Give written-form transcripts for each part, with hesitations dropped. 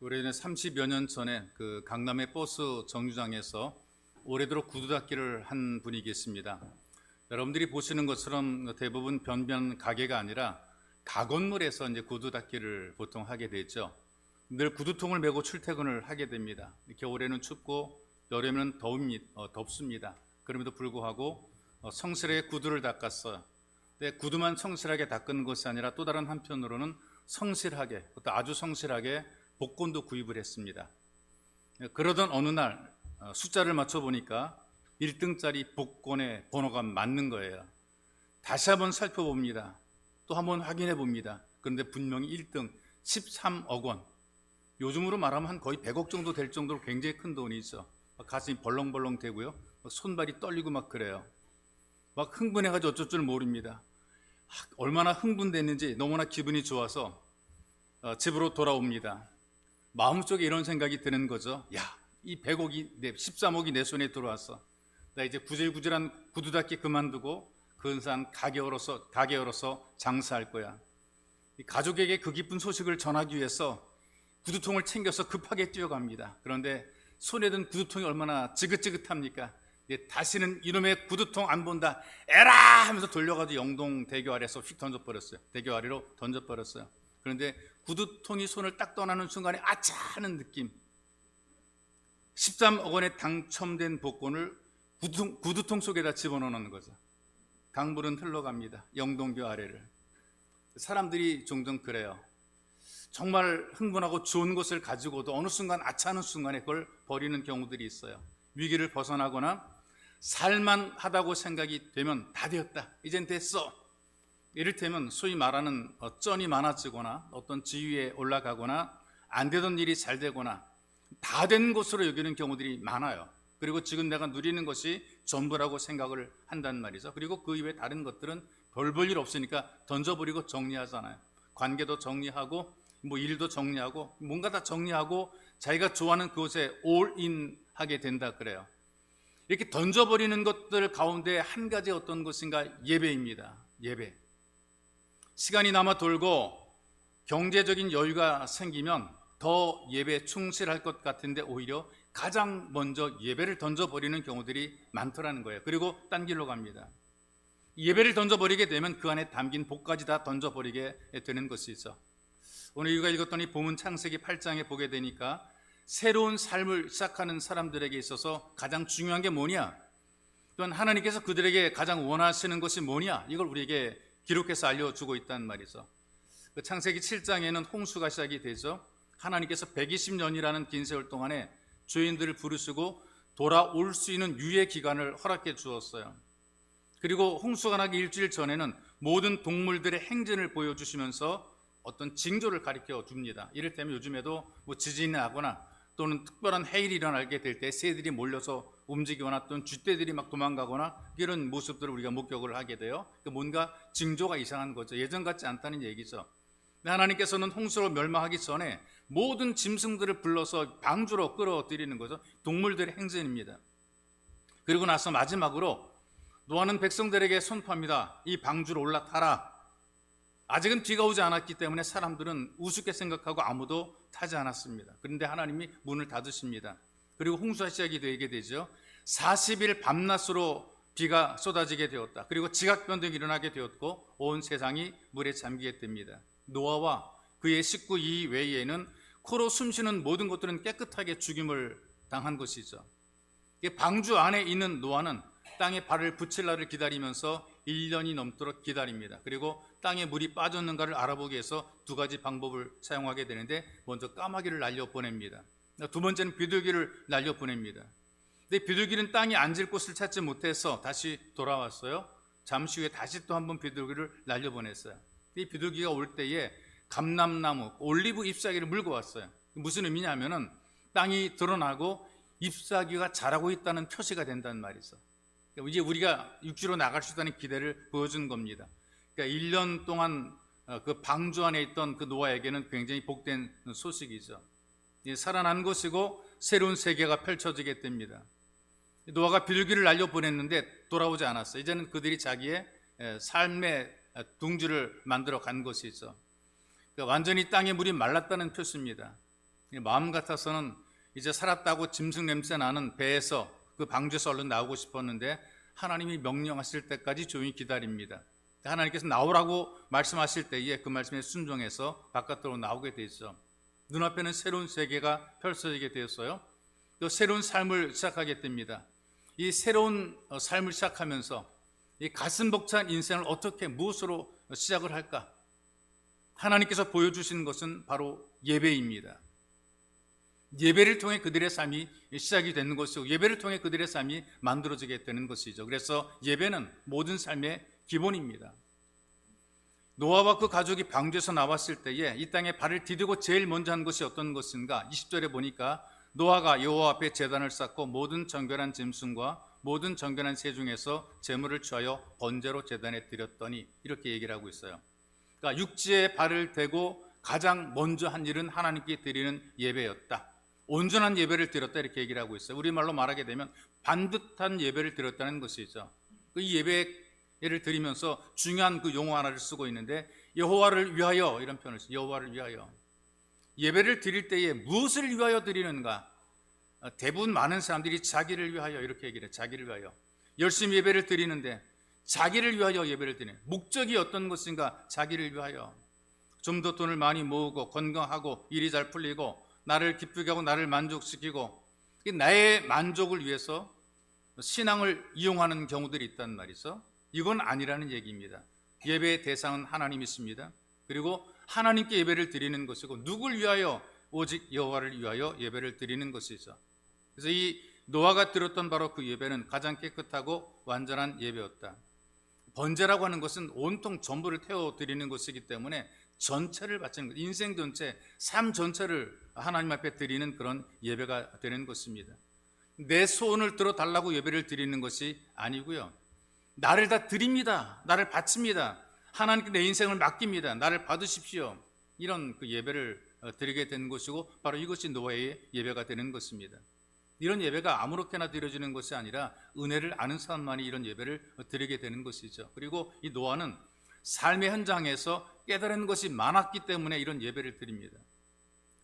올해는 30여 년 전에 그 강남의 버스 정류장에서 오래도록 구두 닦기를 한 분이 계십니다. 여러분들이 보시는 것처럼 대부분 변변 가게가 아니라 가건물에서 이제 구두 닦기를 보통 하게 되죠. 늘 구두통을 메고 출퇴근을 하게 됩니다. 겨울에는 춥고 여름에는 덥습니다. 그럼에도 불구하고 성실하게 구두를 닦았어요. 근데 구두만 성실하게 닦은 것이 아니라 또 다른 한편으로는 성실하게, 아주 성실하게 복권도 구입을 했습니다. 그러던 어느 날 숫자를 맞춰보니까 1등짜리 복권의 번호가 맞는 거예요. 다시 한번 살펴봅니다. 또 한번 확인해 봅니다. 그런데 분명히 1등 13억 원. 요즘으로 말하면 한 거의 100억 정도 될 정도로 굉장히 큰 돈이죠. 가슴이 벌렁벌렁 되고요. 손발이 떨리고 막 그래요. 막 흥분해가지고 어쩔 줄 모릅니다. 얼마나 흥분됐는지 너무나 기분이 좋아서 집으로 돌아옵니다. 마음속에 이런 생각이 드는 거죠. 야, 이 13억이 내 손에 들어왔어. 나 이제 구질구질한 구두 닦기 그만두고 근사한 가게 열어서 장사할 거야. 가족에게 그 기쁜 소식을 전하기 위해서 구두통을 챙겨서 급하게 뛰어갑니다. 그런데 손에 든 구두통이 얼마나 지긋지긋합니까? 다시는 이놈의 구두통 안 본다 에라 하면서 돌려가지고 영동대교 아래에서 휙 던져버렸어요. 대교 아래로 던져버렸어요. 그런데 구두통이 손을 딱 떠나는 순간에 아차 하는 느낌. 13억 원에 당첨된 복권을 구두통 속에다 집어넣는 거죠. 강물은 흘러갑니다. 영동교 아래를. 사람들이 종종 그래요. 정말 흥분하고 좋은 것을 가지고도 어느 순간 아차하는 순간에 그걸 버리는 경우들이 있어요. 위기를 벗어나거나 살만하다고 생각이 되면 다 되었다, 이젠 됐어, 이를테면 소위 말하는 쩐이 많아지거나 어떤 지위에 올라가거나 안 되던 일이 잘 되거나 다 된 것으로 여기는 경우들이 많아요. 그리고 지금 내가 누리는 것이 전부라고 생각을 한단 말이죠. 그리고 그 이외에 다른 것들은 별 볼 일 없으니까 던져버리고 정리하잖아요. 관계도 정리하고 일도 정리하고 뭔가 다 정리하고 자기가 좋아하는 그것에 올인하게 된다 그래요. 이렇게 던져버리는 것들 가운데 한 가지 어떤 것인가? 예배입니다. 예배. 시간이 남아 돌고 경제적인 여유가 생기면 더 예배에 충실할 것 같은데 오히려 가장 먼저 예배를 던져버리는 경우들이 많더라는 거예요. 그리고 딴 길로 갑니다. 예배를 던져버리게 되면 그 안에 담긴 복까지 다 던져버리게 되는 것이죠. 오늘 우리가 읽었더니 본문 창세기 8장에 보게 되니까 새로운 삶을 시작하는 사람들에게 있어서 가장 중요한 게 뭐냐? 또한 하나님께서 그들에게 가장 원하시는 것이 뭐냐? 이걸 우리에게 기록해서 알려주고 있단 말이죠. 그 창세기 7장에는 홍수가 시작이 되죠. 하나님께서 120년이라는 긴 세월 동안에 죄인들을 부르시고 돌아올 수 있는 유예 기간을 허락해 주었어요. 그리고 홍수가 나기 일주일 전에는 모든 동물들의 행진을 보여주시면서 어떤 징조를 가르쳐 줍니다. 이를테면 요즘에도 지진이 나거나 또는 특별한 해일이 일어나게 될 때 새들이 몰려서 움직이거나 또는 쥐떼들이 막 도망가거나 이런 모습들을 우리가 목격을 하게 돼요. 뭔가 징조가 이상한 거죠. 예전 같지 않다는 얘기죠. 하나님께서는 홍수로 멸망하기 전에 모든 짐승들을 불러서 방주로 끌어들이는 거죠. 동물들의 행진입니다. 그리고 나서 마지막으로 노아는 백성들에게 선포합니다. 이 방주로 올라타라. 아직은 비가 오지 않았기 때문에 사람들은 우습게 생각하고 아무도 타지 않았습니다. 그런데 하나님이 문을 닫으십니다. 그리고 홍수가 시작이 되게 되죠. 40일 밤낮으로 비가 쏟아지게 되었다. 그리고 지각변동이 일어나게 되었고 온 세상이 물에 잠기게 됩니다. 노아와 그의 식구 이외에는 코로 숨쉬는 모든 것들은 깨끗하게 죽임을 당한 것이죠. 방주 안에 있는 노아는 땅에 발을 붙일 날을 기다리면서 1년이 넘도록 기다립니다. 그리고 땅에 물이 빠졌는가를 알아보기 위해서 두 가지 방법을 사용하게 되는데, 먼저 까마귀를 날려보냅니다. 두 번째는 비둘기를 날려보냅니다. 근데 비둘기는 땅에 앉을 곳을 찾지 못해서 다시 돌아왔어요. 잠시 후에 다시 또 한 번 비둘기를 날려보냈어요. 이 비둘기가 올 때에 감람나무, 올리브 잎사귀를 물고 왔어요. 무슨 의미냐면은 땅이 드러나고 잎사귀가 자라고 있다는 표시가 된다는 말이죠. 이제 우리가 육지로 나갈 수 있다는 기대를 보여준 겁니다. 그러니까 1년 동안 그 방주 안에 있던 그 노아에게는 굉장히 복된 소식이죠. 살아난 것이고 새로운 세계가 펼쳐지게 됩니다. 노아가 비둘기를 날려보냈는데 돌아오지 않았어요. 이제는 그들이 자기의 삶의 둥지를 만들어 간 것이죠. 그러니까 완전히 땅에 물이 말랐다는 표시입니다. 마음 같아서는 이제 살았다고 짐승 냄새 나는 배에서, 그 방주에서 얼른 나오고 싶었는데 하나님이 명령하실 때까지 조용히 기다립니다. 하나님께서 나오라고 말씀하실 때에 그 말씀에 순종해서 바깥으로 나오게 되었죠. 눈앞에는 새로운 세계가 펼쳐지게 되었어요. 또 새로운 삶을 시작하게 됩니다. 이 새로운 삶을 시작하면서 이 가슴 벅찬 인생을 어떻게, 무엇으로 시작을 할까? 하나님께서 보여주시는 것은 바로 예배입니다. 예배를 통해 그들의 삶이 시작이 되는 것이고, 예배를 통해 그들의 삶이 만들어지게 되는 것이죠. 그래서 예배는 모든 삶의 기본입니다. 노아와 그 가족이 방주에서 나왔을 때에 이 땅에 발을 디디고 제일 먼저 한 것이 어떤 것인가? 20절에 보니까 노아가 여호와 앞에 제단을 쌓고 모든 정결한 짐승과 모든 정결한 새 중에서 제물을 취하여 번제로 제단에 드렸더니, 이렇게 얘기를 하고 있어요. 그러니까 육지에 발을 대고 가장 먼저 한 일은 하나님께 드리는 예배였다. 온전한 예배를 드렸다, 이렇게 얘기를 하고 있어요. 우리말로 말하게 되면 반듯한 예배를 드렸다는 것이죠. 이 예배를 드리면서 중요한 그 용어 하나를 쓰고 있는데, 여호와를 위하여, 이런 표현을 써요. 여호와를 위하여. 예배를 드릴 때에 무엇을 위하여 드리는가? 대부분 많은 사람들이 자기를 위하여, 이렇게 얘기를 해요. 자기를 위하여. 열심히 예배를 드리는데 자기를 위하여 예배를 드리는, 목적이 어떤 것인가? 자기를 위하여. 좀 더 돈을 많이 모으고 건강하고 일이 잘 풀리고 나를 기쁘게 하고 나를 만족시키고, 나의 만족을 위해서 신앙을 이용하는 경우들이 있단 말이죠. 이건 아니라는 얘기입니다. 예배의 대상은 하나님이십니다. 그리고 하나님께 예배를 드리는 것이고, 누굴 위하여? 오직 여호와를 위하여 예배를 드리는 것이죠. 그래서 이 노아가 드렸던 바로 그 예배는 가장 깨끗하고 완전한 예배였다. 번제라고 하는 것은 온통 전부를 태워드리는 것이기 때문에 전체를 바치는 것, 인생 전체, 삶 전체를 하나님 앞에 드리는 그런 예배가 되는 것입니다. 내 소원을 들어달라고 예배를 드리는 것이 아니고요, 나를 다 드립니다, 나를 바칩니다, 하나님께 내 인생을 맡깁니다, 나를 받으십시오, 이런 그 예배를 드리게 되는 것이고, 바로 이것이 노아의 예배가 되는 것입니다. 이런 예배가 아무렇게나 드려지는 것이 아니라 은혜를 아는 사람만이 이런 예배를 드리게 되는 것이죠. 그리고 이 노아는 삶의 현장에서 깨달은 것이 많았기 때문에 이런 예배를 드립니다.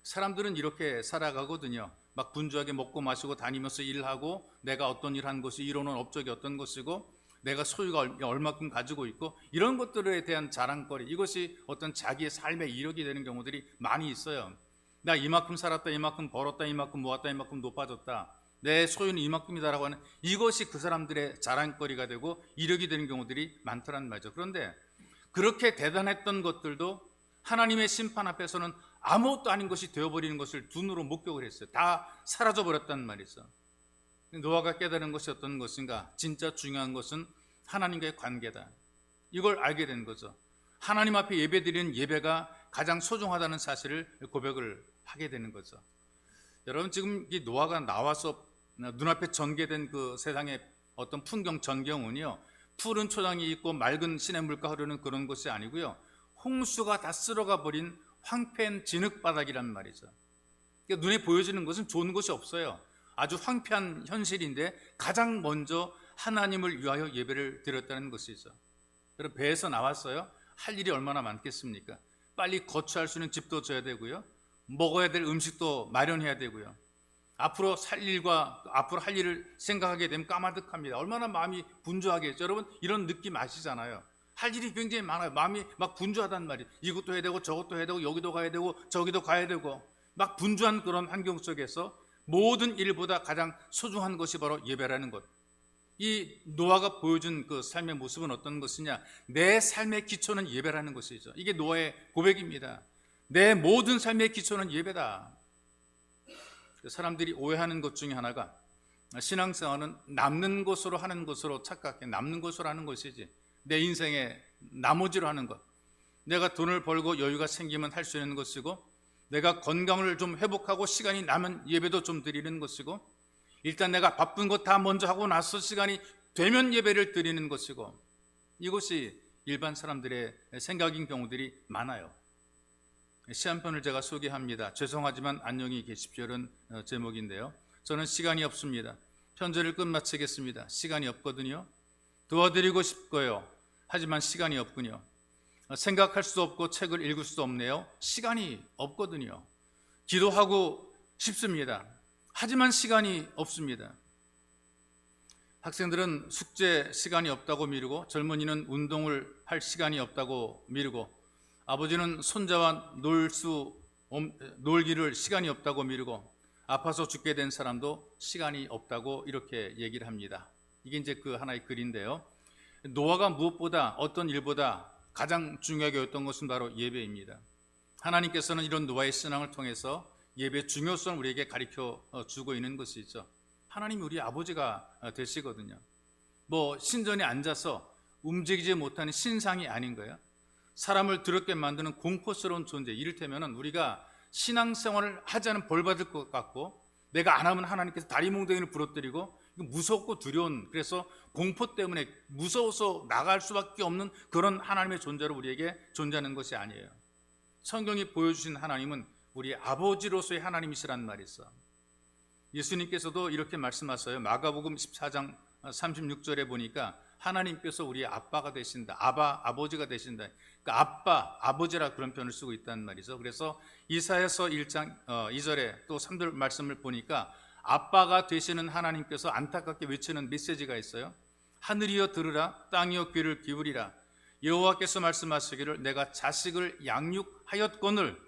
사람들은 이렇게 살아가거든요. 막 분주하게 먹고 마시고 다니면서 일하고, 내가 어떤 일 한 것이, 이루는 업적이 어떤 것이고, 내가 소유가 얼마큼 가지고 있고, 이런 것들에 대한 자랑거리, 이것이 어떤 자기의 삶의 이력이 되는 경우들이 많이 있어요. 나 이만큼 살았다, 이만큼 벌었다, 이만큼 모았다, 이만큼 높아졌다, 내 소유는 이만큼이다라고 하는, 이것이 그 사람들의 자랑거리가 되고 이력이 되는 경우들이 많더란 말이죠. 그런데 그렇게 대단했던 것들도 하나님의 심판 앞에서는 아무것도 아닌 것이 되어버리는 것을 눈으로 목격을 했어요. 다 사라져버렸단 말이죠. 노아가 깨달은 것이 어떤 것인가? 진짜 중요한 것은 하나님과의 관계다. 이걸 알게 된 거죠. 하나님 앞에 예배드리는 예배가 가장 소중하다는 사실을 고백을 하게 되는 거죠. 여러분, 지금 이 노아가 나와서 눈앞에 전개된 그 세상의 어떤 풍경, 전경은요, 푸른 초장이 있고 맑은 시냇물가 흐르는 그런 것이 아니고요, 홍수가 다 쓸어가 버린 황폐한 진흙바닥이란 말이죠. 그러니까 눈에 보여지는 것은 좋은 것이 없어요. 아주 황폐한 현실인데 가장 먼저 하나님을 위하여 예배를 드렸다는 것이죠. 여러분, 배에서 나왔어요. 할 일이 얼마나 많겠습니까? 빨리 거처할 수 있는 집도 져야 되고요, 먹어야 될 음식도 마련해야 되고요, 앞으로 살 일과 앞으로 할 일을 생각하게 되면 까마득합니다. 얼마나 마음이 분주하겠죠. 여러분, 이런 느낌 아시잖아요. 할 일이 굉장히 많아요. 마음이 막 분주하단 말이에요. 이것도 해야 되고 저것도 해야 되고 여기도 가야 되고 저기도 가야 되고, 막 분주한 그런 환경 속에서 모든 일보다 가장 소중한 것이 바로 예배라는 것. 이 노아가 보여준 그 삶의 모습은 어떤 것이냐? 내 삶의 기초는 예배라는 것이죠. 이게 노아의 고백입니다. 내 모든 삶의 기초는 예배다. 사람들이 오해하는 것 중에 하나가, 신앙생활은 남는 것으로 하는 것으로 착각해. 남는 것으로 하는 것이지, 내 인생의 나머지로 하는 것, 내가 돈을 벌고 여유가 생기면 할 수 있는 것이고, 내가 건강을 좀 회복하고 시간이 나면 예배도 좀 드리는 것이고, 일단 내가 바쁜 것 다 먼저 하고 나서 시간이 되면 예배를 드리는 것이고, 이것이 일반 사람들의 생각인 경우들이 많아요. 시 한 편을 제가 소개합니다. 죄송하지만 안녕히 계십시오는 제목인데요, 저는 시간이 없습니다. 편지를 끝마치겠습니다. 시간이 없거든요. 도와드리고 싶고요, 하지만 시간이 없군요. 생각할 수도 없고 책을 읽을 수도 없네요. 시간이 없거든요. 기도하고 싶습니다. 하지만 시간이 없습니다. 학생들은 숙제 시간이 없다고 미루고, 젊은이는 운동을 할 시간이 없다고 미루고, 아버지는 손자와 놀기를 시간이 없다고 미루고, 아파서 죽게 된 사람도 시간이 없다고 이렇게 얘기를 합니다. 이게 이제 그 하나의 글인데요. 노아가 무엇보다, 어떤 일보다 가장 중요하게 여겼던 것은 바로 예배입니다. 하나님께서는 이런 노아의 신앙을 통해서 예배의 중요성을 우리에게 가르쳐 주고 있는 것이죠. 하나님이 우리 아버지가 되시거든요. 뭐 신전에 앉아서 움직이지 못하는 신상이 아닌 거예요. 사람을 더럽게 만드는 공포스러운 존재, 이를테면 우리가 신앙생활을 하지 않으면 벌 받을 것 같고, 내가 안 하면 하나님께서 다리몽둥이를 부러뜨리고, 무섭고 두려운, 그래서 공포 때문에 무서워서 나갈 수밖에 없는 그런 하나님의 존재로 우리에게 존재하는 것이 아니에요. 성경이 보여주신 하나님은 우리 아버지로서의 하나님이시란 말이 있어. 예수님께서도 이렇게 말씀하세요. 마가복음 14장 36절에 보니까 하나님께서 우리의 아빠가 되신다, 아버지가 되신다. 그러니까 아빠, 아버지라 그런 표현을 쓰고 있다는 말이죠. 그래서 이사야서 1장 2절에 또 3절 말씀을 보니까 아빠가 되시는 하나님께서 안타깝게 외치는 메시지가 있어요. 하늘이여 들으라, 땅이여 귀를 기울이라. 여호와께서 말씀하시기를 내가 자식을 양육하였거늘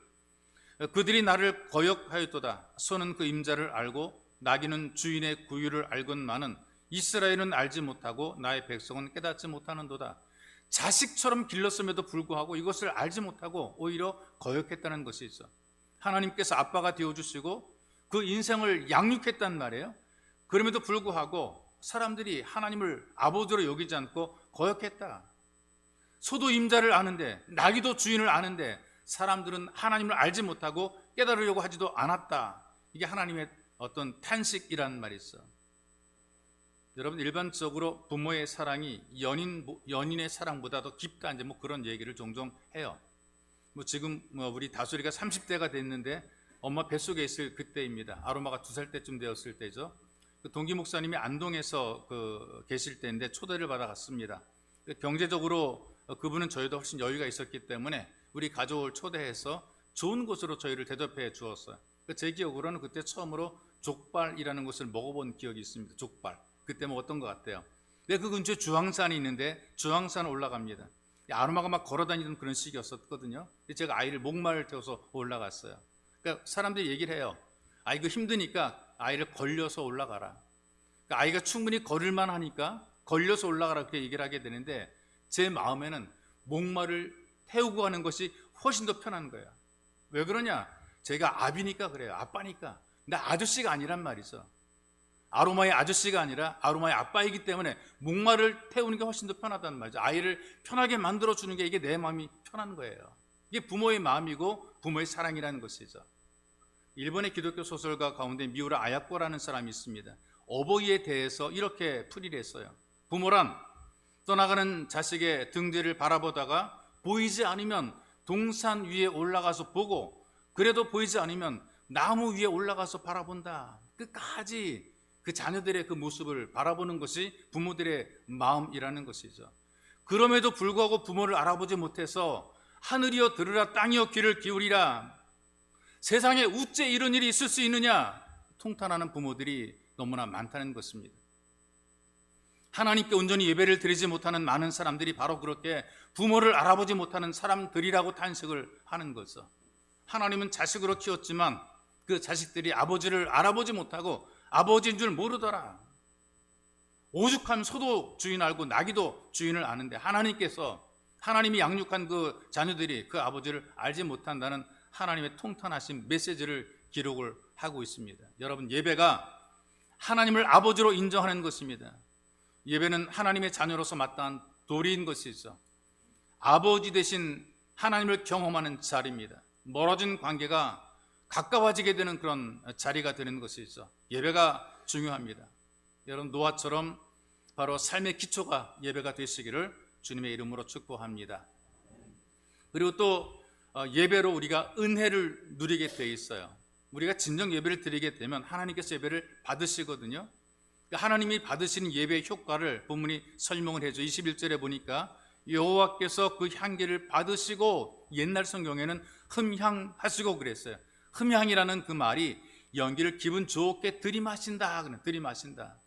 그들이 나를 거역하였도다. 소는 그 임자를 알고 나귀는 주인의 구유를 알건만은 이스라엘은 알지 못하고 나의 백성은 깨닫지 못하는도다. 자식처럼 길렀음에도 불구하고 이것을 알지 못하고 오히려 거역했다는 것이 있어. 하나님께서 아빠가 되어주시고 그 인생을 양육했단 말이에요. 그럼에도 불구하고 사람들이 하나님을 아버지로 여기지 않고 거역했다. 소도 임자를 아는데, 나귀도 주인을 아는데 사람들은 하나님을 알지 못하고 깨달으려고 하지도 않았다. 이게 하나님의 어떤 탄식이란 말이 있어. 여러분, 일반적으로 부모의 사랑이 연인의 사랑보다 더 깊다, 이제 뭐 그런 얘기를 종종 해요. 뭐 지금 우리 다솔이가 30대가 됐는데 엄마 뱃속에 있을 그때입니다. 아로마가 2살 때쯤 되었을 때죠. 그 동기 목사님이 안동에서 계실 때인데 초대를 받아 갔습니다. 경제적으로 그분은 저희도 훨씬 여유가 있었기 때문에 우리 가족을 초대해서 좋은 곳으로 저희를 대접해 주었어요. 제 기억으로는 그때 처음으로 족발이라는 것을 먹어본 기억이 있습니다. 족발. 그때 먹었던 것 같아요. 근데 그 근처에 주황산이 있는데 주황산 올라갑니다. 아로마가 막 걸어다니던 그런 시기였었거든요. 제가 아이를 목마를 태워서 올라갔어요. 그러니까 사람들이 얘기를 해요. 이거 힘드니까 아이를 걸려서 올라가라. 그러니까 아이가 충분히 걸을만 하니까 걸려서 올라가라, 그렇게 얘기를 하게 되는데 제 마음에는 목마를 태우고 가는 것이 훨씬 더 편한 거예요. 왜 그러냐? 제가 아비니까 그래요. 아빠니까. 근데 아저씨가 아니란 말이죠. 아로마의 아저씨가 아니라 아로마의 아빠이기 때문에 목마를 태우는 게 훨씬 더 편하다는 말이죠. 아이를 편하게 만들어주는 게 이게 내 마음이 편한 거예요. 이게 부모의 마음이고 부모의 사랑이라는 것이죠. 일본의 기독교 소설가 가운데 미우라 아야코라는 사람이 있습니다. 어버이에 대해서 이렇게 풀이를 했어요. 부모란 떠나가는 자식의 등 뒤를 바라보다가 보이지 않으면 동산 위에 올라가서 보고, 그래도 보이지 않으면 나무 위에 올라가서 바라본다. 끝까지 그 자녀들의 그 모습을 바라보는 것이 부모들의 마음이라는 것이죠. 그럼에도 불구하고 부모를 알아보지 못해서 하늘이여 들으라, 땅이여 귀를 기울이라, 세상에 우째 이런 일이 있을 수 있느냐, 통탄하는 부모들이 너무나 많다는 것입니다. 하나님께 온전히 예배를 드리지 못하는 많은 사람들이 바로 그렇게 부모를 알아보지 못하는 사람들이라고 탄식을 하는 거죠. 하나님은 자식으로 키웠지만 그 자식들이 아버지를 알아보지 못하고 아버지인 줄 모르더라. 오죽하면 소도 주인 알고 나귀도 주인을 아는데 하나님께서, 하나님이 양육한 그 자녀들이 그 아버지를 알지 못한다는 하나님의 통탄하신 메시지를 기록을 하고 있습니다. 여러분, 예배가 하나님을 아버지로 인정하는 것입니다. 예배는 하나님의 자녀로서 마땅한 도리인 것이죠. 아버지 되신 하나님을 경험하는 자리입니다. 멀어진 관계가 가까워지게 되는 그런 자리가 되는 것이죠. 예배가 중요합니다. 여러분, 노아처럼 바로 삶의 기초가 예배가 되시기를 주님의 이름으로 축복합니다. 그리고 또 예배로 우리가 은혜를 누리게 돼 있어요. 우리가 진정 예배를 드리게 되면 하나님께서 예배를 받으시거든요. 하나님이 받으시는 예배의 효과를 본문이 설명을 해줘. 21절에 보니까 여호와께서 그 향기를 받으시고, 옛날 성경에는 흠향하시고 그랬어요. 흠향이라는 그 말이 연기를 기분 좋게 들이마신다. 들이마신다.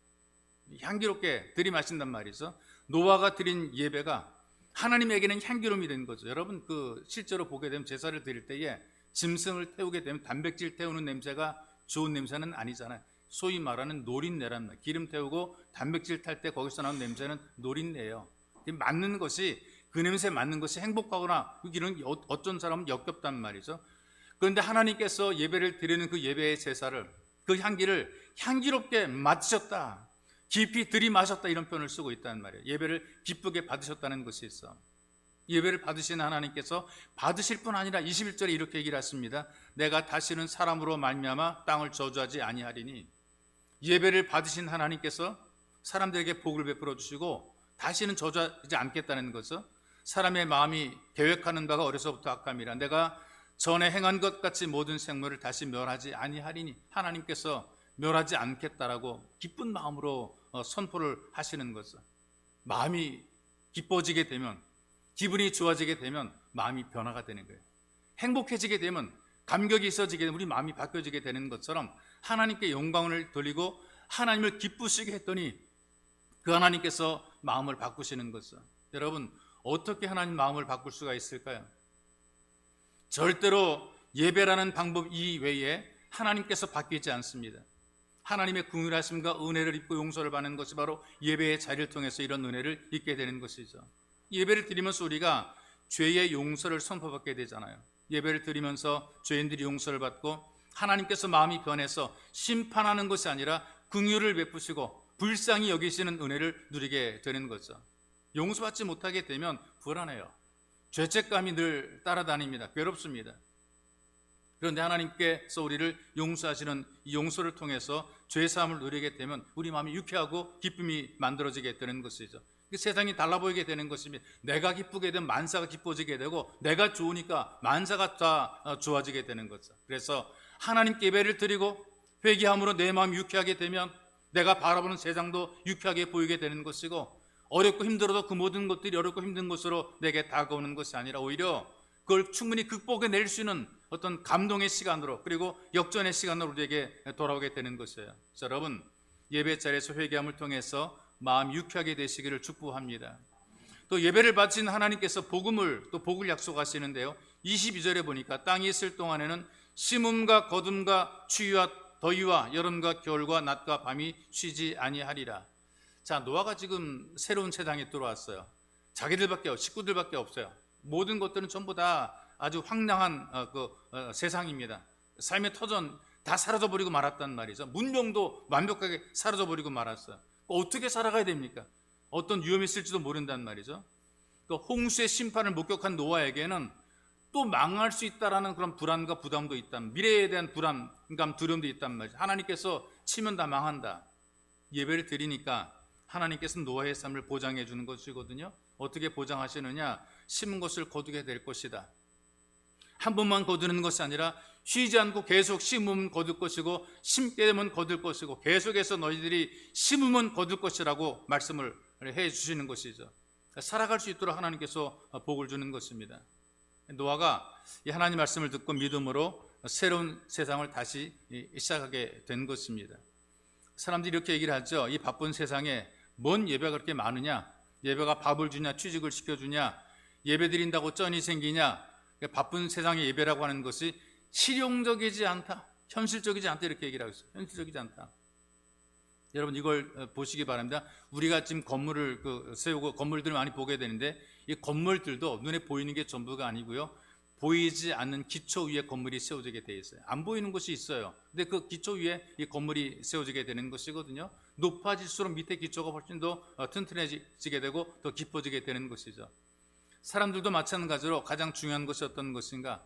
향기롭게 들이마신단 말이죠. 노아가 드린 예배가 하나님에게는 향기로움이 된 거죠. 여러분 실제로 보게 되면 제사를 드릴 때에 짐승을 태우게 되면 단백질 태우는 냄새가 좋은 냄새는 아니잖아요. 소위 말하는 노린내란 말. 기름 태우고 단백질 탈 때 거기서 나오는 냄새는 노린내예요. 맞는 것이 그 냄새 맡는 것이 행복하거나 이런 어떤 사람은 역겹단 말이죠. 그런데 하나님께서 예배를 드리는 그 예배의 제사를 그 향기를 향기롭게 맡으셨다. 깊이 들이마셨다 이런 표현을 쓰고 있다는 말이에요. 예배를 기쁘게 받으셨다는 것이 있어. 예배를 받으신 하나님께서 받으실 뿐 아니라 21절에 이렇게 얘기를 했습니다. 내가 다시는 사람으로 말미암아 땅을 저주하지 아니하리니. 예배를 받으신 하나님께서 사람들에게 복을 베풀어 주시고 다시는 저주하지 않겠다는 것은 사람의 마음이 계획하는 바가 어려서부터 악함이라. 내가 전에 행한 것 같이 모든 생물을 다시 멸하지 아니하리니. 하나님께서 멸하지 않겠다라고 기쁜 마음으로 선포를 하시는 것은 마음이 기뻐지게 되면, 기분이 좋아지게 되면 마음이 변화가 되는 거예요. 행복해지게 되면, 감격이 있어지게 되면 우리 마음이 바뀌어지게 되는 것처럼 하나님께 영광을 돌리고 하나님을 기쁘시게 했더니 그 하나님께서 마음을 바꾸시는 것은, 여러분 어떻게 하나님 마음을 바꿀 수가 있을까요? 절대로 예배라는 방법 이외에 하나님께서 바뀌지 않습니다. 하나님의 긍휼하심과 은혜를 입고 용서를 받는 것이 바로 예배의 자리를 통해서 이런 은혜를 입게 되는 것이죠. 예배를 드리면서 우리가 죄의 용서를 선포받게 되잖아요. 예배를 드리면서 죄인들이 용서를 받고 하나님께서 마음이 변해서 심판하는 것이 아니라 긍휼을 베푸시고 불쌍히 여기시는 은혜를 누리게 되는 거죠. 용서받지 못하게 되면 불안해요. 죄책감이 늘 따라다닙니다. 괴롭습니다. 그런데 하나님께서 우리를 용서하시는 이 용서를 통해서 죄사함을 누리게 되면 우리 마음이 유쾌하고 기쁨이 만들어지게 되는 것이죠. 세상이 달라 보이게 되는 것입니다. 내가 기쁘게 되면 만사가 기뻐지게 되고 내가 좋으니까 만사가 다 좋아지게 되는 거죠. 그래서 하나님께 예배를 드리고 회개함으로 내 마음이 유쾌하게 되면 내가 바라보는 세상도 유쾌하게 보이게 되는 것이고, 어렵고 힘들어도 그 모든 것들이 어렵고 힘든 것으로 내게 다가오는 것이 아니라 오히려 그걸 충분히 극복해낼 수 있는 어떤 감동의 시간으로, 그리고 역전의 시간으로 우리에게 돌아오게 되는 것이에요. 자, 여러분 예배 자리에서 회개함을 통해서 마음 유쾌하게 되시기를 축복합니다. 또 예배를 바친 하나님께서 복을 약속하시는데요. 22절에 보니까 땅이 있을 동안에는 심음과 거둠과 추위와 더위와 여름과 겨울과 낮과 밤이 쉬지 아니하리라. 자, 노아가 지금 새로운 세상에 들어왔어요. 자기들밖에, 식구들밖에 없어요. 모든 것들은 전부 다 아주 황량한 세상입니다. 삶의 터전 다 사라져버리고 말았단 말이죠. 문명도 완벽하게 사라져버리고 말았어요. 어떻게 살아가야 됩니까? 어떤 위험이 있을지도 모른단 말이죠. 홍수의 심판을 목격한 노아에게는 또 망할 수 있다라는 그런 불안과 부담도 있단, 미래에 대한 불안감, 두려움도 있단 말이죠. 하나님께서 치면 다 망한다. 예배를 드리니까 하나님께서는 노아의 삶을 보장해 주는 것이거든요. 어떻게 보장하시느냐? 심은 것을 거두게 될 것이다. 한 번만 거두는 것이 아니라 쉬지 않고 계속 심으면 거둘 것이고, 심게 되면 거둘 것이고, 계속해서 너희들이 심으면 거둘 것이라고 말씀을 해 주시는 것이죠. 살아갈 수 있도록 하나님께서 복을 주는 것입니다. 노아가 이 하나님 말씀을 듣고 믿음으로 새로운 세상을 다시 시작하게 된 것입니다. 사람들이 이렇게 얘기를 하죠. 이 바쁜 세상에 뭔 예배가 그렇게 많으냐? 예배가 밥을 주냐, 취직을 시켜주냐, 예배 드린다고 쩐이 생기냐? 바쁜 세상의 예배라고 하는 것이 실용적이지 않다, 현실적이지 않다, 이렇게 얘기를 하고 있어요. 현실적이지 않다. 여러분 이걸 보시기 바랍니다. 우리가 지금 건물을 세우고 건물들을 많이 보게 되는데, 이 건물들도 눈에 보이는 게 전부가 아니고요, 보이지 않는 기초 위에 건물이 세워지게 되어 있어요. 안 보이는 곳이 있어요. 근데 그 기초 위에 이 건물이 세워지게 되는 것이거든요. 높아질수록 밑에 기초가 훨씬 더 튼튼해지게 되고 더 깊어지게 되는 것이죠. 사람들도 마찬가지로 가장 중요한 것이 어떤 것인가?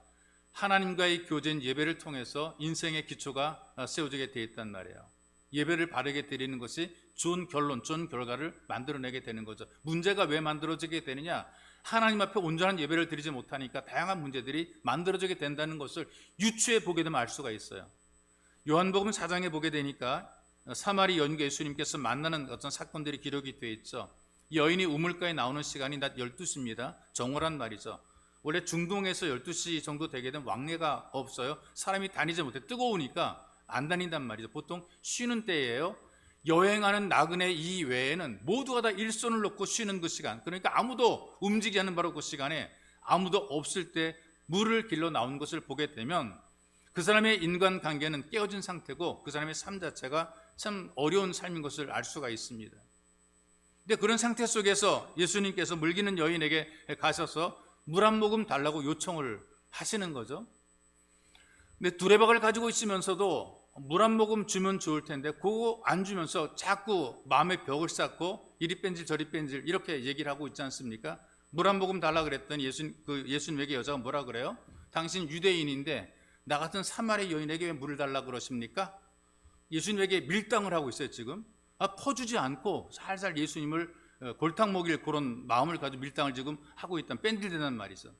하나님과의 교제인 예배를 통해서 인생의 기초가 세워지게 되어 있단 말이에요. 예배를 바르게 드리는 것이 좋은 결론, 좋은 결과를 만들어내게 되는 거죠. 문제가 왜 만들어지게 되느냐? 하나님 앞에 온전한 예배를 드리지 못하니까 다양한 문제들이 만들어지게 된다는 것을 유추해 보게 되면 알 수가 있어요. 요한복음 4장에 보게 되니까 사마리 여인과 예수님께서 만나는 어떤 사건들이 기록이 되어 있죠. 여인이 우물가에 나오는 시간이 낮 12시입니다. 정오란 말이죠. 원래 중동에서 12시 정도 되게 되면 왕래가 없어요. 사람이 다니지 못해. 뜨거우니까 안 다닌단 말이죠. 보통 쉬는 때예요. 여행하는 나그네 이외에는 모두가 다 일손을 놓고 쉬는 그 시간, 그러니까 아무도 움직이지 않는 바로 그 시간에 아무도 없을 때 물을 길러 나온 것을 보게 되면 그 사람의 인간관계는 깨어진 상태고 그 사람의 삶 자체가 참 어려운 삶인 것을 알 수가 있습니다. 근데 그런 상태 속에서 예수님께서 물기는 여인에게 가셔서 물 한 모금 달라고 요청을 하시는 거죠. 근데 두레박을 가지고 있으면서도 물 한 모금 주면 좋을 텐데 그거 안 주면서 자꾸 마음의 벽을 쌓고 이리 뺀질 저리 뺀질 이렇게 얘기를 하고 있지 않습니까? 물 한 모금 달라 그랬더니 예수님에게 여자가 뭐라 그래요? 당신 유대인인데 나 같은 사마리 여인에게 왜 물을 달라 그러십니까? 예수님에게 밀당을 하고 있어요. 지금 퍼주지 않고 살살 예수님을 골탕 먹일 그런 마음을 가지고 밀당을 지금 하고 있다는, 뺀질대는 말이죠.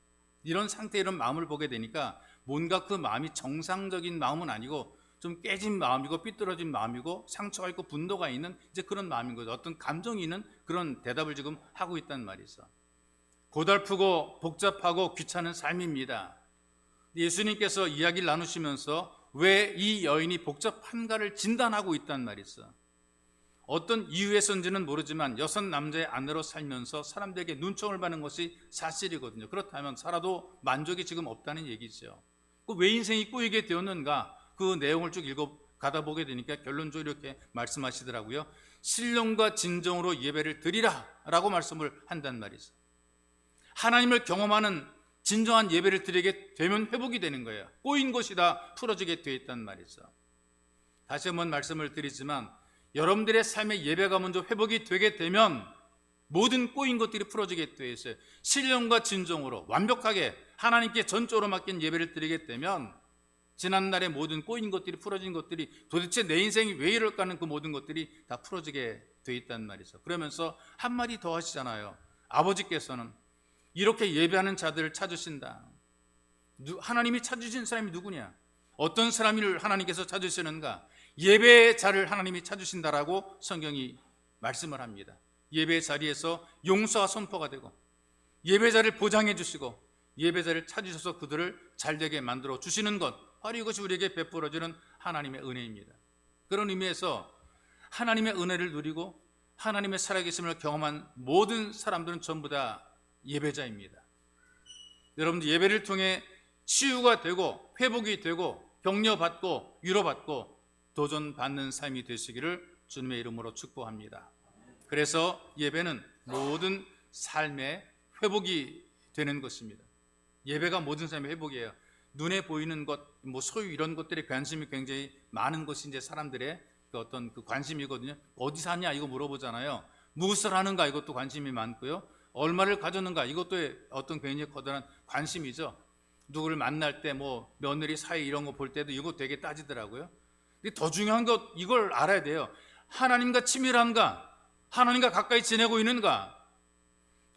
이런 상태, 이런 마음을 보게 되니까 뭔가 그 마음이 정상적인 마음은 아니고 좀 깨진 마음이고 삐뚤어진 마음이고 상처가 있고 분노가 있는 이제 그런 마음인 거죠. 어떤 감정이 있는 그런 대답을 지금 하고 있단 말이죠. 고달프고 복잡하고 귀찮은 삶입니다. 예수님께서 이야기를 나누시면서 왜 이 여인이 복잡한가를 진단하고 있단 말이죠. 어떤 이유에서인지는 모르지만 6남자의 아내로 살면서 사람들에게 눈총을 받는 것이 사실이거든요. 그렇다면 살아도 만족이 지금 없다는 얘기죠. 왜 인생이 꼬이게 되었는가? 그 내용을 쭉 읽어가다 보게 되니까 결론적으로 이렇게 말씀하시더라고요. 신령과 진정으로 예배를 드리라 라고 말씀을 한단 말이죠. 하나님을 경험하는 진정한 예배를 드리게 되면 회복이 되는 거예요. 꼬인 것이 다 풀어지게 되어 있단 말이죠. 다시 한번 말씀을 드리지만 여러분들의 삶의 예배가 먼저 회복이 되게 되면 모든 꼬인 것들이 풀어지게 되어 있어요. 신령과 진정으로 완벽하게 하나님께 전적으로 맡긴 예배를 드리게 되면 지난날의 모든 꼬인 것들이, 풀어진 것들이, 도대체 내 인생이 왜 이럴까 하는 그 모든 것들이 다 풀어지게 되어 있단 말이죠. 그러면서 한마디 더 하시잖아요. 아버지께서는 이렇게 예배하는 자들을 찾으신다. 하나님이 찾으신 사람이 누구냐? 어떤 사람을 하나님께서 찾으시는가? 예배의 자를 하나님이 찾으신다라고 성경이 말씀을 합니다. 예배의 자리에서 용서와 선포가 되고 예배 자리를 보장해 주시고 예배 자리를 찾으셔서 그들을 잘되게 만들어 주시는 것, 바로 이것이 우리에게 베풀어지는 하나님의 은혜입니다. 그런 의미에서 하나님의 은혜를 누리고 하나님의 살아계심을 경험한 모든 사람들은 전부 다 예배자입니다. 여러분들 예배를 통해 치유가 되고 회복이 되고 격려받고 위로받고 도전받는 삶이 되시기를 주님의 이름으로 축복합니다. 그래서 예배는 모든 삶의 회복이 되는 것입니다. 예배가 모든 삶의 회복이에요. 눈에 보이는 것, 소유 이런 것들에 관심이 굉장히 많은 것이 이제 사람들의 어떤 그 관심이거든요. 어디 사냐 이거 물어보잖아요. 무엇을 하는가 이것도 관심이 많고요. 얼마를 가졌는가 이것도 어떤 굉장히 커다란 관심이죠. 누구를 만날 때 며느리 사이 이런 거 볼 때도 이거 되게 따지더라고요. 근데 더 중요한 것 이걸 알아야 돼요. 하나님과 친밀한가? 하나님과 가까이 지내고 있는가?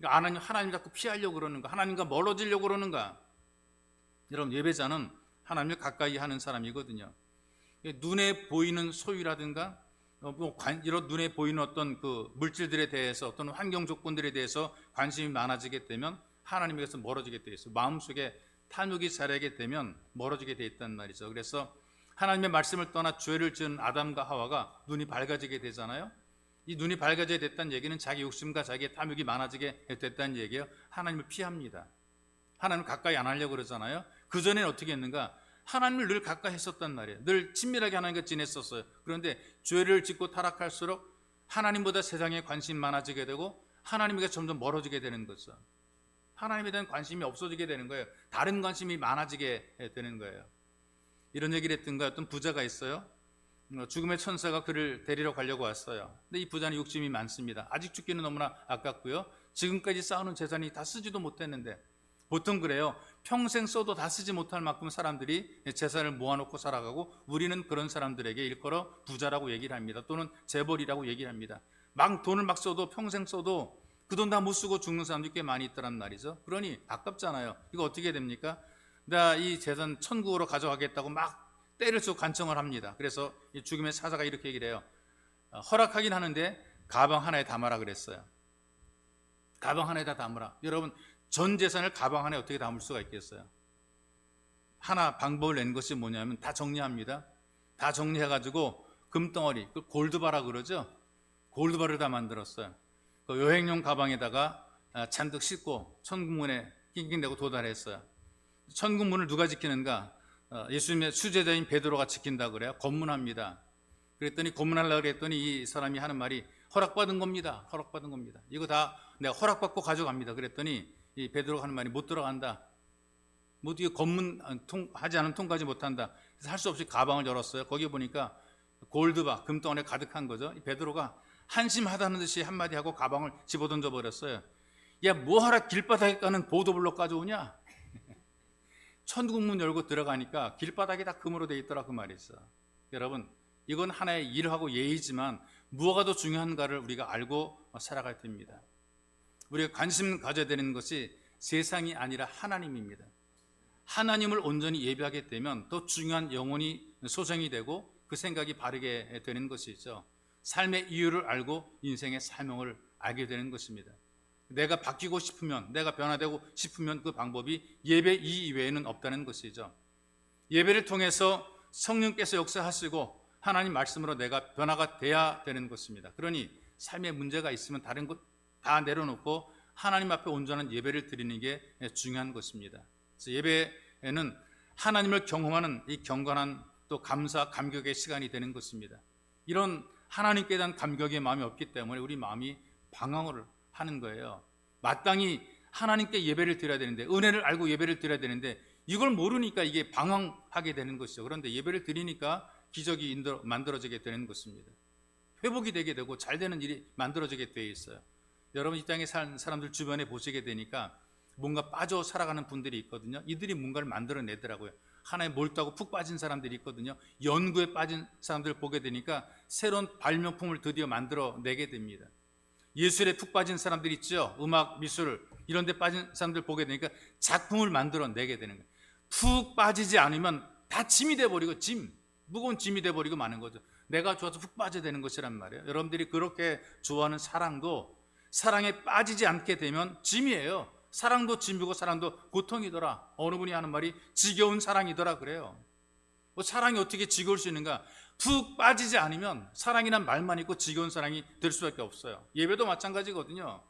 하나님 자꾸 피하려고 그러는가? 하나님과 멀어지려고 그러는가? 여러분 예배자는 하나님을 가까이 하는 사람이거든요. 눈에 보이는 소유라든가 이런 눈에 보이는 어떤 그 물질들에 대해서 어떤 환경 조건들에 대해서 관심이 많아지게 되면 하나님에게서 멀어지게 되어 있어요. 마음속에 탐욕이 자라게 되면 멀어지게 되어 있단 말이죠. 그래서 하나님의 말씀을 떠나 죄를 지은 아담과 하와가 눈이 밝아지게 되잖아요. 이 눈이 밝아지게 됐다는 얘기는 자기 욕심과 자기의 탐욕이 많아지게 됐다는 얘기예요. 하나님을 피합니다. 하나님을 가까이 안 하려고 그러잖아요. 그전에는 어떻게 했는가? 하나님을 늘 가까이 했었단 말이에요. 늘 친밀하게 하나님과 지냈었어요. 그런데 죄를 짓고 타락할수록 하나님보다 세상에 관심이 많아지게 되고 하나님에게 점점 멀어지게 되는 거죠. 하나님에 대한 관심이 없어지게 되는 거예요. 다른 관심이 많아지게 되는 거예요. 이런 얘기를 했던가 어떤 부자가 있어요. 죽음의 천사가 그를 데리러 가려고 왔어요. 근데 이 부자는 욕심이 많습니다. 아직 죽기는 너무나 아깝고요. 지금까지 쌓아놓은 재산이 다 쓰지도 못했는데 보통 그래요. 평생 써도 다 쓰지 못할 만큼 사람들이 재산을 모아놓고 살아가고 우리는 그런 사람들에게 일컬어 부자라고 얘기를 합니다. 또는 재벌이라고 얘기를 합니다. 돈을 막 써도 평생 써도 그 돈 다 못 쓰고 죽는 사람들이 꽤 많이 있다란 말이죠. 그러니 아깝잖아요. 이거 어떻게 됩니까? 나 이 재산 천국으로 가져가겠다고 막 때를 쓰고 간청을 합니다. 그래서 이 죽음의 사자가 이렇게 얘기를 해요. 허락하긴 하는데 가방 하나에 담아라 그랬어요. 가방 하나에다 담으라. 여러분 전 재산을 가방 안에 어떻게 담을 수가 있겠어요? 하나 방법을 낸 것이 뭐냐면 다 정리합니다. 다 정리해가지고 금덩어리, 그 골드바라 그러죠? 골드바를 다 만들었어요. 그 여행용 가방에다가 잔뜩 싣고 천국문에 낑낑대고 도달했어요. 천국문을 누가 지키는가? 예수님의 수제자인 베드로가 지킨다 그래요. 검문합니다. 그랬더니 검문하려고 그랬더니 이 사람이 하는 말이 허락받은 겁니다. 허락받은 겁니다. 이거 다 내가 허락받고 가져갑니다. 그랬더니 이 베드로가 하는 말이 못 들어간다. 뭐 이거 검문 하지 않으면 통과하지 못한다. 그래서 할 수 없이 가방을 열었어요. 거기 보니까 골드바, 금덩어리에 가득한 거죠. 베드로가 한심하다는 듯이 한마디 하고 가방을 집어던져 버렸어요. 야, 뭐하라 길바닥에 까는 보도블록 가져오냐? 천국문 열고 들어가니까 길바닥이 다 금으로 돼 있더라 그 말이 있어. 여러분, 이건 하나의 일하고 예의지만 무엇가 더 중요한가를 우리가 알고 살아갈 때입니다. 우리가 관심 가져야 되는 것이 세상이 아니라 하나님입니다. 하나님을 온전히 예배하게 되면 더 중요한 영혼이 소생이 되고 그 생각이 바르게 되는 것이죠. 삶의 이유를 알고 인생의 사명을 알게 되는 것입니다. 내가 바뀌고 싶으면, 내가 변화되고 싶으면 그 방법이 예배 이외에는 없다는 것이죠. 예배를 통해서 성령께서 역사하시고 하나님 말씀으로 내가 변화가 돼야 되는 것입니다. 그러니 삶에 문제가 있으면 다른 것 다 내려놓고 하나님 앞에 온전한 예배를 드리는 게 중요한 것입니다. 그래서 예배에는 하나님을 경험하는 이 경건한 또 감사, 감격의 시간이 되는 것입니다. 이런 하나님께 대한 감격의 마음이 없기 때문에 우리 마음이 방황을 하는 거예요. 마땅히 하나님께 예배를 드려야 되는데, 은혜를 알고 예배를 드려야 되는데 이걸 모르니까 이게 방황하게 되는 것이죠. 그런데 예배를 드리니까 기적이 만들어지게 되는 것입니다. 회복이 되게 되고 잘 되는 일이 만들어지게 되어 있어요. 여러분, 이 땅에 사는 사람들 주변에 보시게 되니까 뭔가 빠져 살아가는 분들이 있거든요. 이들이 뭔가를 만들어내더라고요. 하나에 몰두하고 푹 빠진 사람들이 있거든요. 연구에 빠진 사람들을 보게 되니까 새로운 발명품을 드디어 만들어내게 됩니다. 예술에 푹 빠진 사람들 있죠. 음악, 미술 이런 데 빠진 사람들 보게 되니까 작품을 만들어내게 되는 거예요. 푹 빠지지 않으면 다 짐이 돼버리고 무거운 짐이 돼버리고 마는 거죠. 내가 좋아서 푹 빠져야 되는 것이란 말이에요. 여러분들이 그렇게 좋아하는 사랑도 사랑에 빠지지 않게 되면 짐이에요. 사랑도 짐이고 사랑도 고통이더라. 어느 분이 하는 말이 지겨운 사랑이더라 그래요. 뭐 사랑이 어떻게 지겨울 수 있는가? 푹 빠지지 않으면 사랑이란 말만 있고 지겨운 사랑이 될 수밖에 없어요. 예배도 마찬가지거든요.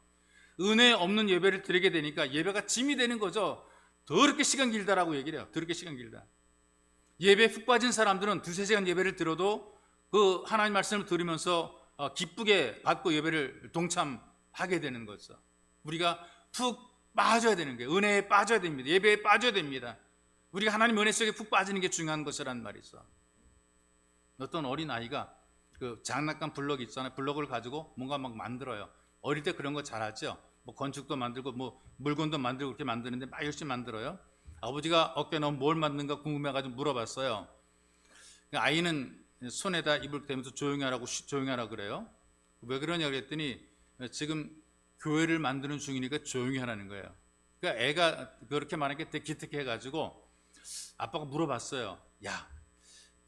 은혜 없는 예배를 드리게 되니까 예배가 짐이 되는 거죠. 더럽게 시간 길다라고 얘기를 해요. 더럽게 시간 길다. 예배에 푹 빠진 사람들은 두세 시간 예배를 들어도 그 하나님 말씀을 들으면서 기쁘게 받고 예배를 동참하게 되는 거죠. 우리가 푹 빠져야 되는 거예요. 은혜에 빠져야 됩니다. 예배에 빠져야 됩니다. 우리가 하나님 은혜 속에 푹 빠지는 게 중요한 것이란 말이죠. 어떤 어린아이가 그 장난감 블럭 있잖아요. 블럭을 가지고 뭔가 막 만들어요. 어릴 때 그런 거 잘하죠. 뭐 건축도 만들고 뭐 물건도 만들고 그렇게 만드는데 막 열심히 만들어요. 아버지가 어깨에 넣으면 뭘 만드는가 궁금해가지고 물어봤어요. 아이는 손에다 입을 대면서 조용히 하라고 그래요. 왜 그러냐 그랬더니 지금 교회를 만드는 중이니까 조용히 하라는 거예요. 그러니까 애가 그렇게 말하니까 되게 기특해가지고 아빠가 물어봤어요. 야,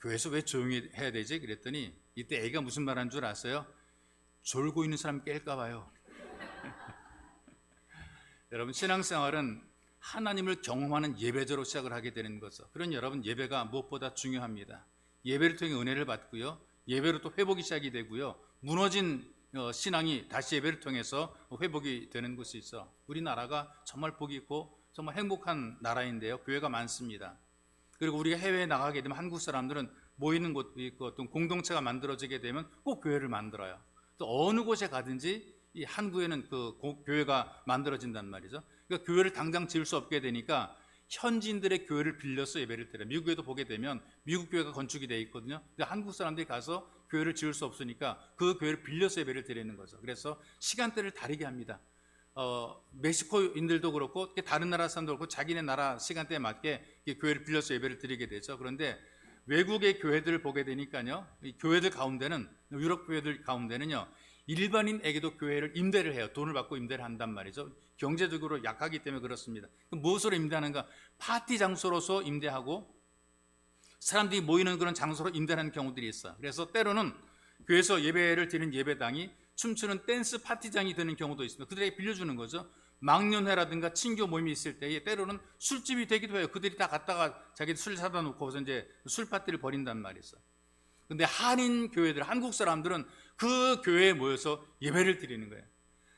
교회에서 왜 조용히 해야 되지? 그랬더니 이때 애가 무슨 말한 줄 아세요? 졸고 있는 사람 깰까 봐요. 여러분, 신앙생활은 하나님을 경험하는 예배제로 시작을 하게 되는 거죠. 그런 여러분, 예배가 무엇보다 중요합니다. 예배를 통해 은혜를 받고요, 예배로 또 회복이 시작이 되고요, 무너진 신앙이 다시 예배를 통해서 회복이 되는 것이 있어. 우리나라가 정말 복이 있고 정말 행복한 나라인데요, 교회가 많습니다. 그리고 우리가 해외에 나가게 되면 한국 사람들은 모이는 곳도 있고 어떤 공동체가 만들어지게 되면 꼭 교회를 만들어요. 또 어느 곳에 가든지 이 한국에는 그 교회가 만들어진단 말이죠. 그러니까 교회를 당장 지을 수 없게 되니까 현지인들의 교회를 빌려서 예배를 드려요. 미국에도 보게 되면 미국 교회가 건축이 되어 있거든요. 근데 한국 사람들이 가서 교회를 지을 수 없으니까 그 교회를 빌려서 예배를 드리는 거죠. 그래서 시간대를 다르게 합니다. 멕시코인들도 그렇고 다른 나라 사람도 그렇고 자기네 나라 시간대에 맞게 교회를 빌려서 예배를 드리게 되죠. 그런데 외국의 교회들을 보게 되니까요, 이 교회들 가운데는, 유럽 교회들 가운데는요, 일반인에게도 교회를 임대를 해요. 돈을 받고 임대를 한단 말이죠. 경제적으로 약하기 때문에 그렇습니다. 무엇으로 임대하는가? 파티 장소로서 임대하고 사람들이 모이는 그런 장소로 임대하는 경우들이 있어요. 그래서 때로는 교회에서 예배를 드리는 예배당이 춤추는 댄스 파티장이 되는 경우도 있습니다. 그들에게 빌려주는 거죠. 망년회라든가 친교 모임이 있을 때에 때로는 술집이 되기도 해요. 그들이 다 갔다가 자기들 술 사다 놓고서 이제 술 파티를 벌인단 말이 있어. 근데 한인 교회들, 한국 사람들은 그 교회에 모여서 예배를 드리는 거예요.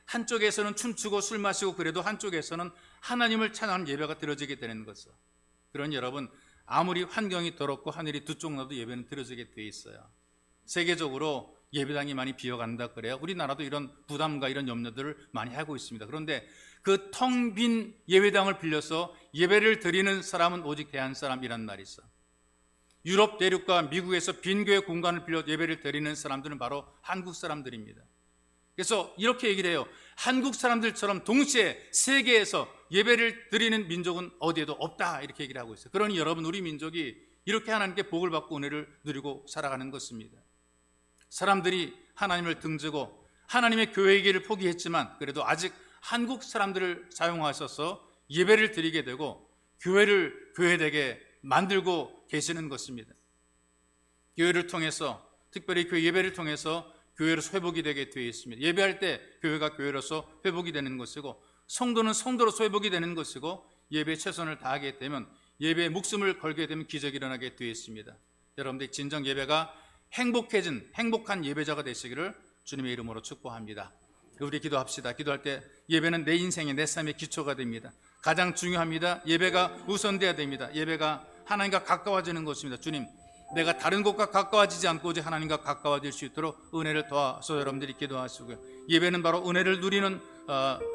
한쪽에서는 춤추고 술 마시고 그래도 한쪽에서는 하나님을 찬양하는 예배가 드려지게 되는 것이죠. 그런 여러분, 아무리 환경이 더럽고 하늘이 두 쪽 나도 예배는 드려지게 돼 있어요. 세계적으로 예배당이 많이 비어간다 그래요. 우리나라도 이런 부담과 이런 염려들을 많이 하고 있습니다. 그런데 그 텅 빈 예배당을 빌려서 예배를 드리는 사람은 오직 대한 사람이란 말이 있어. 유럽 대륙과 미국에서 빈 교회 공간을 빌려 예배를 드리는 사람들은 바로 한국 사람들입니다. 그래서 이렇게 얘기를 해요. 한국 사람들처럼 동시에 세계에서 예배를 드리는 민족은 어디에도 없다, 이렇게 얘기를 하고 있어요. 그러니 여러분, 우리 민족이 이렇게 하나님께 복을 받고 은혜를 누리고 살아가는 것입니다. 사람들이 하나님을 등지고 하나님의 교회이기를 포기했지만 그래도 아직 한국 사람들을 사용하셔서 예배를 드리게 되고 교회를 교회되게 만들고 계시는 것입니다. 교회를 통해서, 특별히 교회 예배를 통해서 교회로서 회복이 되게 되어 있습니다. 예배할 때 교회가 교회로서 회복이 되는 것이고, 성도는 성도로서 회복이 되는 것이고, 예배에 최선을 다하게 되면, 예배에 목숨을 걸게 되면 기적이 일어나게 되어 있습니다. 여러분들 진정 예배가 행복한 예배자가 되시기를 주님의 이름으로 축복합니다. 우리 기도합시다. 기도할 때 예배는 내 인생의, 내 삶의 기초가 됩니다. 가장 중요합니다. 예배가 우선돼야 됩니다. 예배가 하나님과 가까워지는 것입니다. 주님, 내가 다른 곳과 가까워지지 않고 오직 하나님과 가까워질 수 있도록 은혜를 도와서 여러분들이 기도하시고요. 예배는 바로 은혜를 누리는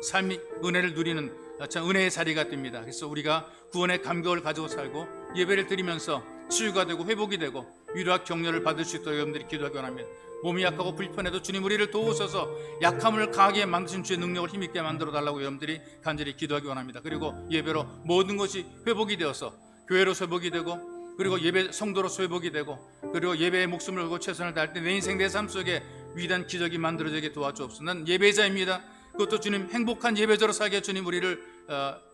삶이, 은혜를 누리는 은혜의 자리가 됩니다. 그래서 우리가 구원의 감격을 가지고 살고 예배를 드리면서 치유가 되고 회복이 되고 위로와 격려를 받을 수 있도록 여러분들이 기도하기 원합니다. 몸이 약하고 불편해도 주님 우리를 도우셔서 약함을 강하게 만드신 주의 능력을 힘있게 만들어 달라고 여러분들이 간절히 기도하기 원합니다. 그리고 예배로 모든 것이 회복이 되어서 교회로서 회복이 되고, 그리고 예배 성도로서 회복이 되고, 그리고 예배에 목숨을 걸고 최선을 다할 때 내 인생 내 삶 속에 위대한 기적이 만들어지게 도와주옵소서. 난 예배자입니다. 그것도 주님 행복한 예배자로 살게 주님 우리를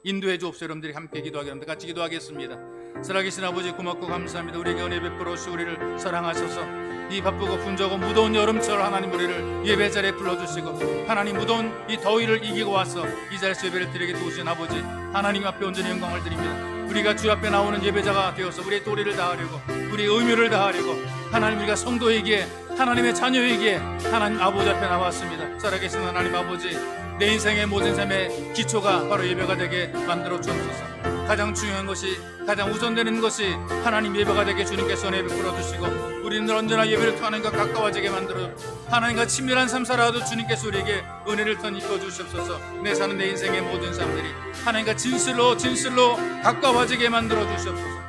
인도해 주옵소서. 여러분들이 함께 기도하기 합니다. 같이 기도하겠습니다. 살아계신 아버지 고맙고 감사합니다. 우리에게 은혜 베풀어 주시고 우리를 사랑하셔서 이 바쁘고 분주하고 무더운 여름철 하나님 우리를 예배 자리에 불러주시고, 하나님 무더운 이 더위를 이기고 와서 이 자리에서 예배를 드리게 도우신 아버지 하나님 앞에 온전히 영광을 드립니다. 우리가 주 앞에 나오는 예배자가 되어서 우리의 도리를 다하려고, 우리의 의무를 다하려고, 하나님 우리가 성도이기에, 하나님의 자녀이기에 하나님 아버지 앞에 나왔습니다. 살아계신 하나님 아버지, 내 인생의 모든 삶의 기초가 바로 예배가 되게 만들어 주옵소서. 가장 중요한 것이, 가장 우선되는 것이 하나님 예배가 되게 주님께서 은혜 베풀어 주시고, 우리는 언제나 예배를 통해 하나님과 가까워지게 만들어 하나님과 친밀한 삶 살아도 주님께서 우리에게 은혜를 더 입혀 주시옵소서. 내 사는 내 인생의 모든 삶들이 하나님과 진실로 가까워지게 만들어 주시옵소서.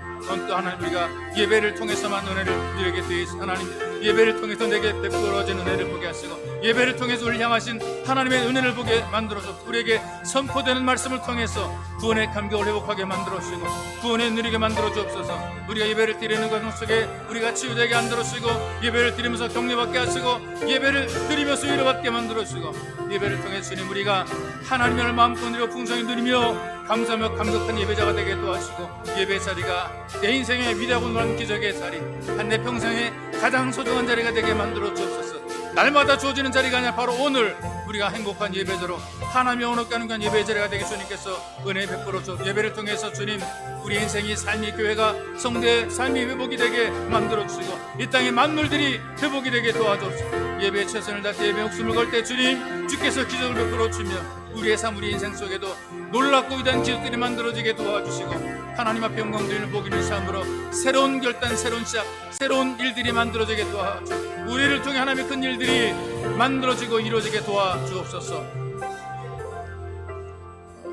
또 하나님 우리가 예배를 통해서만 은혜를 누리게 되어 있습니다. 하나님 예배를 통해서 내게 베풀어진 은혜를 보게 하시고, 예배를 통해서 우리를 향하신 하나님의 은혜를 보게 만들어서 우리에게 선포되는 말씀을 통해서 구원의 감격을 회복하게 만들어주시고 구원에 누리게 만들어 주옵소서. 우리가 예배를 드리는 과정 속에 우리가 치유되게 만들어주시고, 예배를 드리면서 격려받게 하시고, 예배를 드리면서 위로받게 만들어주시고, 예배를 통해 주님 우리가 하나님을 마음껏 누리고 풍성히 누리며 감사하며 감격한 예배자가 되게 도와주시고, 예배 자리가 내 인생의 위대하고 놀라운 기적의 자리, 한 내 평생의 가장 소중한 자리가 되게 만들어 주옵소서. 날마다 주어지는 자리가 아니라 바로 오늘 우리가 행복한 예배자로 하나님의 언어께 하는 예배의 자리가 되게 주님께서 은혜 베풀어 주옵소서. 예배를 통해서 주님 우리 인생이 삶이 교회가 성대의 삶이 회복이 되게 만들어 주시고, 이 땅의 만물들이 회복이 되게 도와주옵소서. 예배에 최선을 다해 예배에 목숨을 걸 때 주님 주께서 기적을 베풀어 주시며 우리의 삶, 우리 인생 속에도 놀랍고 위대한 기적들이 만들어지게 도와주시고, 하나님 앞에 영광 드리는 복 있는 삶으로 새로운 결단, 새로운 시작, 새로운 일들이 만들어지게 도와주시고, 우리를 통해 하나님의 큰 일들이 만들어지고 이루어지게 도와주옵소서.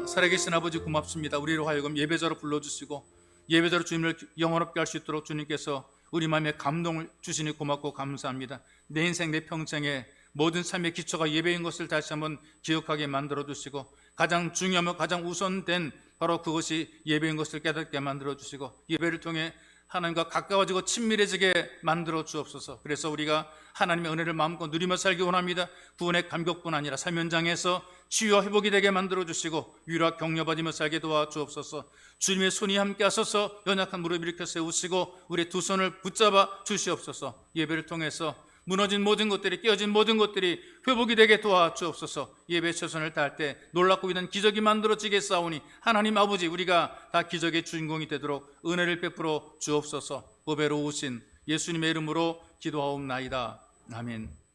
살아계신 아버지 고맙습니다. 우리로 하여금 예배자로 불러주시고 예배자로 주님을 영원롭게 할 수 있도록 주님께서 우리 마음에 감동을 주시니 고맙고 감사합니다. 내 인생 내 평생에 모든 삶의 기초가 예배인 것을 다시 한번 기억하게 만들어 주시고, 가장 중요하며 가장 우선된 바로 그것이 예배인 것을 깨닫게 만들어 주시고, 예배를 통해 하나님과 가까워지고 친밀해지게 만들어 주옵소서. 그래서 우리가 하나님의 은혜를 마음껏 누리며 살기 원합니다. 구원의 감격뿐 아니라 삶 현장에서 치유와 회복이 되게 만들어 주시고 위로와 격려받으며 살게 도와주옵소서. 주님의 손이 함께 하셔서 연약한 무릎 일으켜 세우시고 우리의 두 손을 붙잡아 주시옵소서. 예배를 통해서 무너진 모든 것들이, 깨어진 모든 것들이 회복이 되게 도와주옵소서. 예배 최선을 다할 때 놀랍고 위대한 기적이 만들어지게 싸우니 하나님 아버지, 우리가 다 기적의 주인공이 되도록 은혜를 베풀어 주옵소서. 보배로우신 예수님의 이름으로 기도하옵나이다. 아멘.